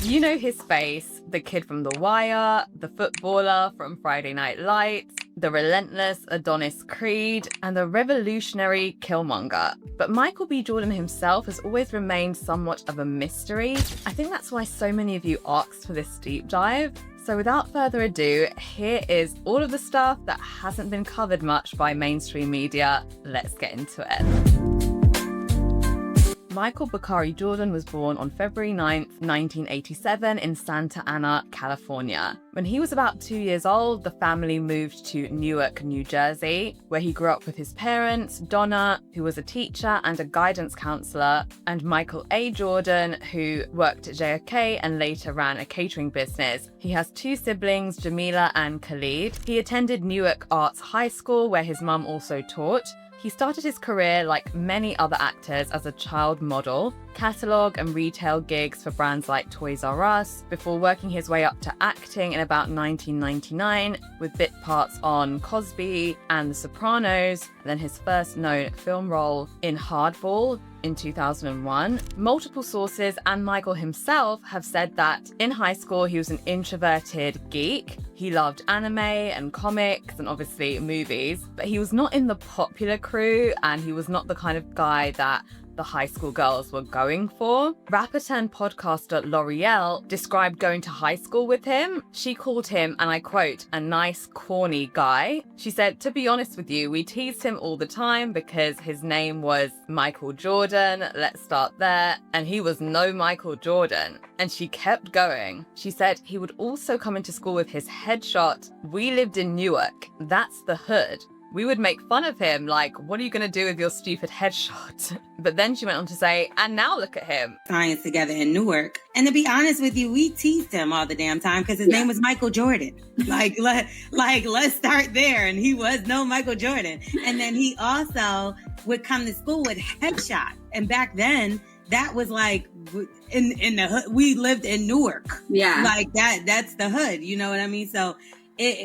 You know his face, the kid from The Wire, the footballer from Friday Night Lights, the relentless Adonis Creed, and the revolutionary Killmonger. But Michael B. Jordan himself has always remained somewhat of a mystery. I think that's why so many of you asked for this deep dive. So without further ado, here is all of the stuff that hasn't been covered much by mainstream media. Let's get into it. Michael Bakari Jordan was born on February 9th, 1987 in Santa Ana, California. When he was about 2 years old, the family moved to Newark, New Jersey, where he grew up with his parents, Donna, who was a teacher and a guidance counselor, and Michael A. Jordan, who worked at JFK and later ran a catering business. He has two siblings, Jamila and Khalid. He attended Newark Arts High School, where his mum also taught. He started his career, like many other actors, as a child model, catalogue and retail gigs for brands like Toys R Us, before working his way up to acting in about 1999 with bit parts on Cosby and The Sopranos, and then his first known film role in Hardball in 2001. Multiple sources and Michael himself have said that in high school he was an introverted geek. He loved anime and comics and obviously movies, but he was not in the popular crew and he was not the kind of guy that the high school girls were going for. Rapper turned podcaster L'Oreal described going to high school with him. She called him, and I quote, a nice, corny guy. She said, to be honest with you, we teased him all the time because his name was Michael Jordan. Let's start there. And he was no Michael Jordan. And she kept going. She said he would also come into school with his headshot. We lived in Newark. That's the hood. We would make fun of him, like, what are you going to do with your stupid headshot? But then she went on to say, and now look at him. Science together in Newark. And to be honest with you, we teased him all the damn time because his name was Michael Jordan. Let's start there. And he was no Michael Jordan. And then he also would come to school with headshot. And back then, that was like in the hood. We lived in Newark. Yeah. Like that's the hood. You know what I mean? So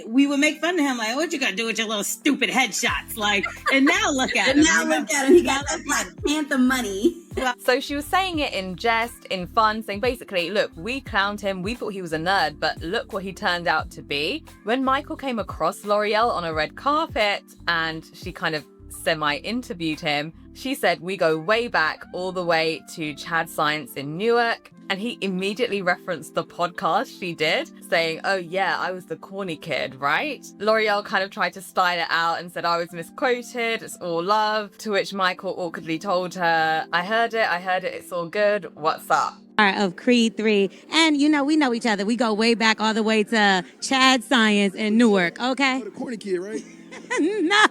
we would make fun of him, like, what you gonna do with your little stupid headshots? Like, and now look at him. Now look at him. He got that Black Panther money. So she was saying it in jest, in fun, saying basically, look, we clowned him, we thought he was a nerd, but look what he turned out to be. When Michael came across L'Oreal on a red carpet and she kind of semi-interviewed him, she said, we go way back all the way to Chad Science in Newark. And he immediately referenced the podcast she did, saying, oh yeah, I was the corny kid, right? L'Oreal kind of tried to style it out and said, I was misquoted, it's all love. To which Michael awkwardly told her, I heard it, it's all good, what's up? Of Creed 3. And, you know, we know each other. We go way back all the way to Chad Science in Newark, okay? The corny kid, right? No,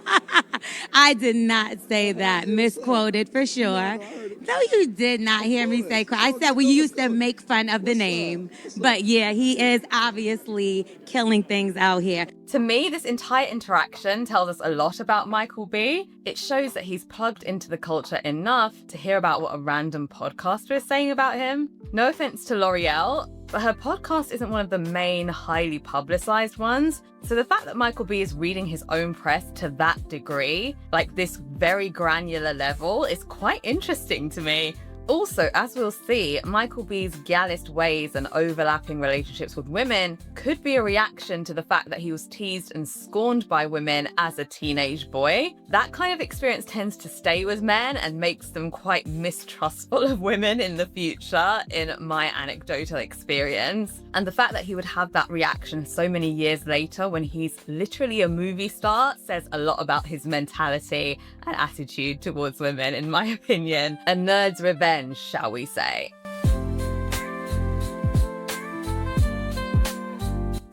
I did not say that. Misquoted for sure. No, you did not hear me say. I said we used to make fun of the name. But yeah, he is obviously killing things out here. To me, this entire interaction tells us a lot about Michael B. It shows that he's plugged into the culture enough to hear about what a random podcaster is saying about him. No offense to L'Oreal, but her podcast isn't one of the main highly publicized ones. So the fact that Michael B is reading his own press to that degree, like this very granular level, is quite interesting to me. Also, as we'll see, Michael B's gallist ways and overlapping relationships with women could be a reaction to the fact that he was teased and scorned by women as a teenage boy. That kind of experience tends to stay with men and makes them quite mistrustful of women in the future, in my anecdotal experience. And the fact that he would have that reaction so many years later when he's literally a movie star says a lot about his mentality and attitude towards women, in my opinion. A nerd's revenge, shall we say.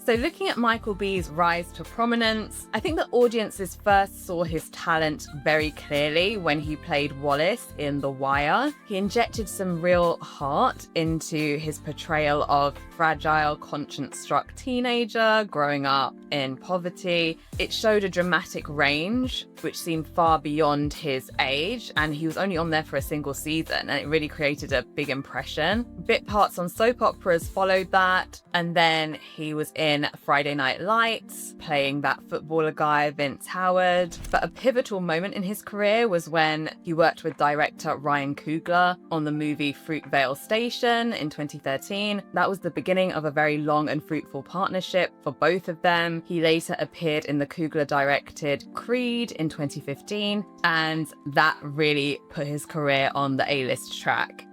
So looking at Michael B's rise to prominence, I think that audiences first saw his talent very clearly when he played Wallace in The Wire. He injected some real heart into his portrayal of fragile, conscience-struck teenager growing up in poverty. It showed a dramatic range, which seemed far beyond his age, and he was only on there for a single season, and it really created a big impression. Bit parts on soap operas followed that, and then he was in Friday Night Lights, playing that footballer guy, Vince Howard. But a pivotal moment in his career was when he worked with director Ryan Coogler on the movie Fruitvale Station in 2013. That was the beginning of a very long and fruitful partnership for both of them. He later appeared in the Coogler-directed Creed in 2015, and that really put his career on the A-list track.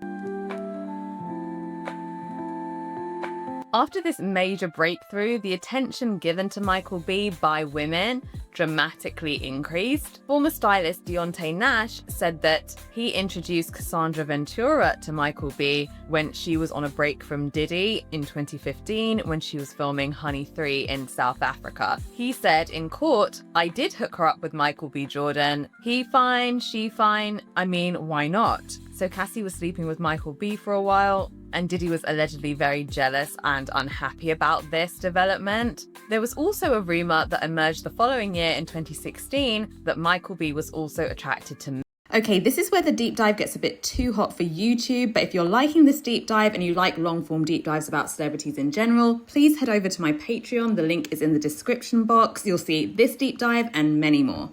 After this major breakthrough, the attention given to Michael B by women dramatically increased. Former stylist Deontay Nash said that he introduced Cassandra Ventura to Michael B when she was on a break from Diddy in 2015 when she was filming Honey 3 in South Africa. He said in court, "I did hook her up with Michael B. Jordan. He fine, she fine. I mean, why not?" So Cassie was sleeping with Michael B for a while, and Diddy was allegedly very jealous and unhappy about this development. There was also a rumor that emerged the following year in 2016 that Michael B was also attracted to men. Okay, this is where the deep dive gets a bit too hot for YouTube, but if you're liking this deep dive and you like long form deep dives about celebrities in general, please head over to my Patreon. The link is in the description box. You'll see this deep dive and many more.